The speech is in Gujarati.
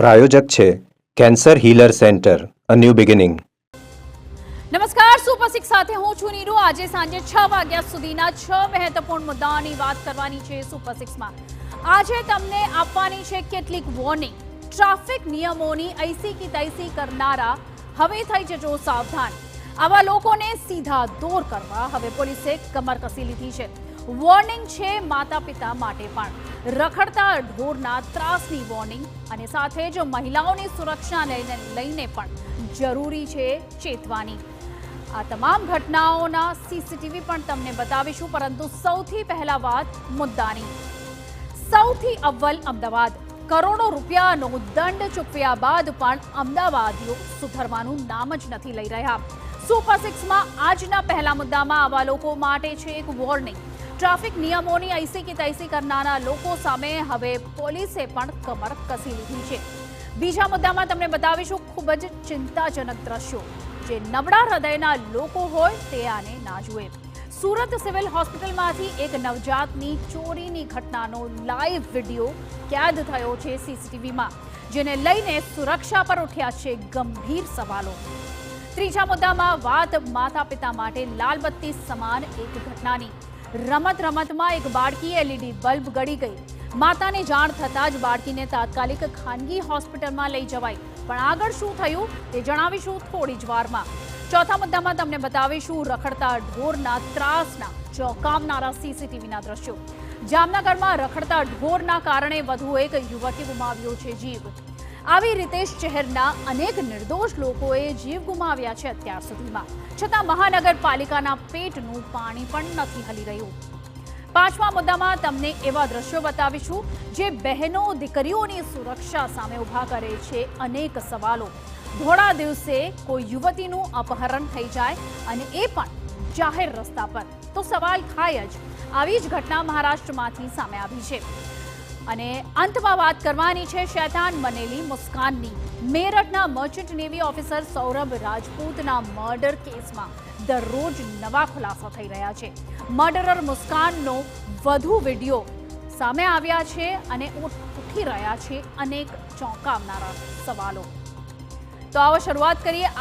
પ્રાયોજક છે cancer healer centre a new beginning. નમસ્કાર, સુપર સિક્સ સાથે હું છું નીરુ। આજે સાંજે 6 વાગ્યા સુધીના 6 મહત્વપૂર્ણ મુદ્દાઓની વાત કરવાની છે સુપર સિક્સમાં। આજે તમને આપવાની છે કેટલીક વોર્નિંગ। ટ્રાફિક નિયમોની ऐसी की तैसी કરનારા હવે થઈ જજો સાવધાન। આવા લોકોને સીધા દોર કરવા હવે પોલીસે કમર કસી લીધી છે। વોર્નિંગ છે માતા પિતા માટે પણ। રખડતા ઢોરના ત્રાસની વોર્નિંગ અને સાથે જ મહિલાઓની સુરક્ષાને લઈને પણ જરૂરી છે ચેતવાની। આ તમામ ઘટનાઓના સીસીટીવી પણ તમને બતાવીશું, પરંતુ સૌથી પહેલા વાત મુદ્દાની। સૌથી અવ્વલ અમદાવાદ। કરોડો રૂપિયાનો દંડ ચૂકવ્યા બાદ પણ અમદાવાદીઓ સુધરવાનું નામ જ નથી લઈ રહ્યા। સુપર સિક્સમાં આજના પહેલા મુદ્દામાં આવા લોકો માટે છે એક વોર્નિંગ। ટ્રાફિક નિયમોની ऐसी की तैसी કરનારા લોકો સામે હવે પોલીસે પણ કમર કસી લીધી છે। બીજા મુદ્દામાં તમને બતાવીશું ખૂબ જ ચિંતાજનક દ્રશ્યો। જે નબળા હૃદયના લોકો હોય તે આને ના જુએ। સુરત સિવિલ હોસ્પિટલમાંથી એક નવજાતની ચોરીની ઘટનાનો લાઈવ વિડીયો કેદ થયો છે સીસીટીવીમાં, જેને લઈને સુરક્ષા પર ઉઠ્યા છે ગંભીર સવાલો। ત્રીજા મુદ્દામાં વાત માતા પિતા માટે લાલબત્તી સમાન એક ઘટનાની। રમતમાં એક બાળકી LED બલ્બ ગળી ગઈ। માતાને જાણ થતાં જ બાળકીને તાત્કાલિક ખાનગી હોસ્પિટલમાં લઈ જવાઈ, પણ આગળ શું થયું તે જણાવીશું થોડી જ વારમાં। ચોથા મુદ્દામાં તમને બતાવીશું રખડતા ઢોરના ત્રાસના ચોંકાવનારા સીસીટીવીના દ્રશ્યો। જામનગરમાં રખડતા ઢોરના કારણે વધુ એક યુવકે ગુમાવ્યો છે જીવ। આવી રીતે શહેરના અનેક નિર્દોષ લોકોએ જીવ ગુમાવ્યા છે અત્યાર સુધીમાં, છતાં મહાનગરપાલિકાના પેટનું પાણી પણ નથી હલી રહ્યું। પાંચમા મુદ્દામાં તમને એવા દ્રશ્યો બતાવીશું જે બહેનો દીકરીઓની સુરક્ષા સામે ઊભા કરે છે અનેક સવાલો। ધોળા દિવસે કોઈ યુવતીનું અપહરણ થઈ જાય અને એ પણ જાહેર રસ્તા પર, તો સવાલ થાય જ। આવી જ ઘટના મહારાષ્ટ્રમાંથી સામે આવી છે। અને અંતમાં વાત કરવાની છે શૈતાન બનેલી મુસ્કાનની। મેરઠના મર્ચન્ટ નેવી ઓફિસર સૌરભ રાજપૂતના મર્ડર કેસમાં દરરોજ નવા ખુલાસા થઈ રહ્યા છે। મર્ડરર મુસ્કાનનો વધુ વિડીયો સામે આવ્યા છે અને ઉઠી રહ્યા છે અનેક ચોંકાવનારા સવાલો। તો આવો શરૂઆત કરીએ